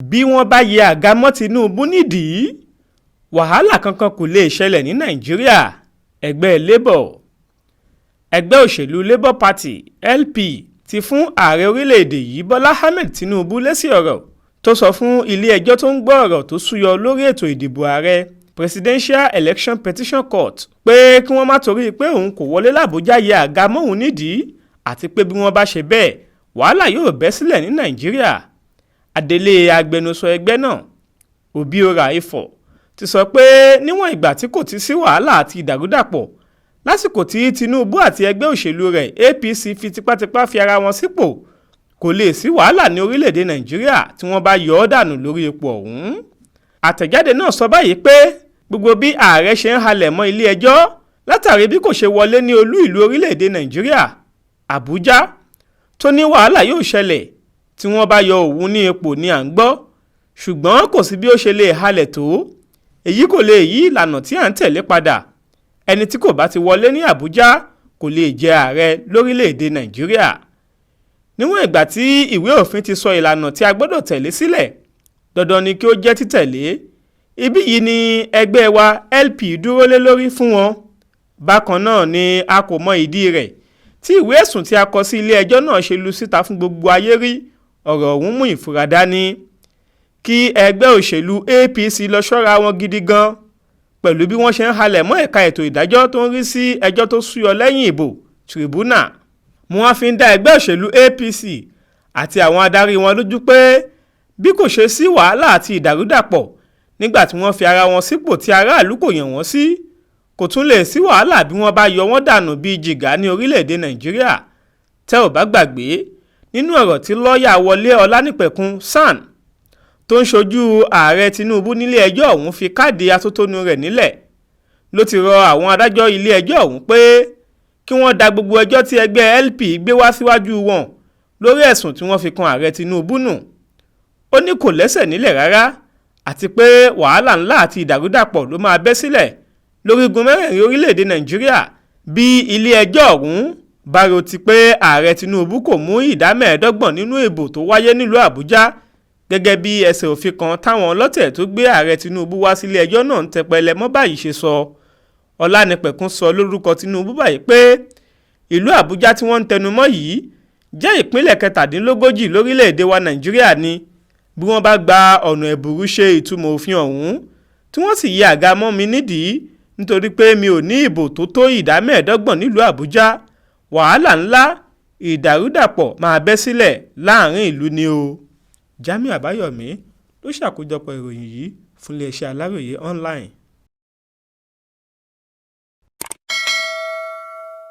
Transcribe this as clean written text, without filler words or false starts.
bí wọ́n bá yẹ àga mọ́ Tinubu nídìí wàhálà kankan kò lè ṣẹlẹ̀ ní Nàìjíríà. Ẹgbẹ́ Labour. Ẹgbẹ́ òṣèlú Labour Party LP ti fún ààrẹ orílẹ̀-èdè yìí Bọ́lá Ahmed Tinubu lésì ọ̀rọ̀ tó sọ fún ilé ẹjọ́ tó ń gbọ́ ọ̀rọ̀ tó súyọ lórí ètò ìdìbò ààrẹ Presidential Election Petition Court pé kí wọ́n má torí pé òun kò wọlé l'Àbújá yẹ àga mọ́hun nídìí àti pé bí wọ́n bá ṣe bẹ́ẹ̀ wàhálà yóò bẹ́ sílẹ̀ ní Nàìjíríà. Adelé agbẹnusọ ẹgbẹ́ náà Obiora Ifọ̀ ti sọ pé níwọ̀n ìgbà tí kò ti sí wàhálà àti ìdàrúdàpọ̀ lásìkò tí Tinubu àti ẹgbẹ́ òṣèlú rẹ̀ APC fi tipátipá fi ara wọn sípò kò lè sí wàhálà ní orílẹ̀-èdè Nàìjíríà tí wọ́n bá yọ ọ́ dànù lórí ipò ọ̀hún. Àtẹ̀jáde náà sọ báyìí pé gbogbo bí ààrẹ ṣe ń halẹ̀ mọ́ ilé ẹjọ́ látàrí bí kò ṣe wọlé ní olú ìlú orílẹ̀-èdè Nàìjíríà Àbújá tó ní wàhálà yóò ṣẹlẹ̀ tí wọ́n bá yọ òun ní ipò ni à ń gbọ́, ṣùgbọ́n kò sí bí ó ṣe lè halẹ̀ tó èyí kò lè yí ìlànà tí à ń tẹ̀lé padà. Ẹni tí kò bá ti wọlé ní Àbújá kò lè jẹ ààrẹ lórílẹ̀-èdè Nàìjíríà. Níwọ̀n ìgbà tí ìwé òfin ti sọ ìlànà tí a gbọ́dọ̀ tẹ̀lé sílẹ̀, dandan ni kí ó jẹ́ títẹ̀lé. Ibí yìí ni ẹgbẹ́ wa LP dúró lé lórí fún wọn. Bákan náà ni a kò mọ ìdí rẹ̀ tí ìwé ẹ̀sùn tí a kọ sí ilé ẹjọ́ náà ṣe lu síta fún gbogbo ayé rí. Ọ̀rọ̀ ọ̀hún mú ìfura dání. Kí ẹgbẹ́ òṣèlú APC lọ ṣọ́ra wọn gidi gan pẹ̀lú bí wọ́n ṣe ń halẹ̀ mọ́ ẹ̀ka ètò ìdájọ́ tó ń rí sí ẹjọ́ tó súyọ lẹ́yìn ìbò tribunal. Mo wá fi ń dá ẹgbẹ́ òṣèlú APC àti àwọn adarí wọn lójú pé bí kò ṣe sí wàhálà àti ìdàrúdàpọ̀ nígbà tí wọ́n fi ara wọn sípò tí aráàlú kò yàn wọ́n sí, kò tún lè sí wàhálà bí wọ́n bá yọ wọ́n dànù bíi jìgá ní orílẹ̀-èdè Nàìjíríà. Tẹ́ ò bá gbàgbé nínú ọ̀rọ̀ tí lọ́ọ̀yà Wọlé Ọlánìpẹ̀kun SAN tó ń ṣojú ààrẹ Tinubu nílé ẹjọ́ ọ̀hún fi káàdì atótónu rẹ̀ nílẹ̀ ló ti rọ àwọn adájọ́ ilé ẹjọ́ ọ̀hún pé kí wọ́n da gbogbo ẹjọ́ tí ẹgbẹ́ LP gbé wá síwájú wọn lórí ẹ̀sùn tí wọ́n fi kan ààrẹ Tinubu nù. Ó ní kò lẹ́sẹ̀ nílẹ̀ rárá àti pé wàhálà ńlá àti ìdàrúdàpọ̀ ló máa bẹ́ sílẹ̀ lórígun mẹ́rẹ̀ẹ̀rin orílẹ̀-èdè Nàìjíríà bí ilé ẹjọ́ ọ̀hún bá rò ti pé ààrẹ Tinubu kò mú ìdá 25% nínú ìbò tó wáyé nílùú Àbújá gẹ́gẹ́ bí ẹsẹ̀ òfin kan táwọn ọlọ́tẹ̀ tó gbé ààrẹ Tinubu wá sílé ẹjọ́ náà ń tẹpẹlẹ mọ́ báyìí ṣe sọ. Ọlánìpẹ̀kun sọ lórúkọ Tinubu báyìí pé ìlú Àbújá tí wọ́n ń tẹnumọ́ yìí jẹ́ ìpínlẹ̀ 37 lórílẹ̀‐èdè wa Nàìjíríà ni. Bí wọ́n bá gba ọ̀nà ẹ̀bùrú ṣe ìtumọ̀ òfin ọ̀hún tí wọ́n sì yẹ àga mọ́ mi nídìí nítorí pé mi ò ní ìbò tó tó ìdá 25% nílùú Àbújá, wàhálà ńlá ìdàrúdàpọ̀ máa bẹ́ sílẹ̀ láàrin ìlú ni o. Jamiu Àbáyọ̀mí ló ṣàkójọpọ̀ ìròyìn yìí fún iléeṣẹ́ Aláròyé online.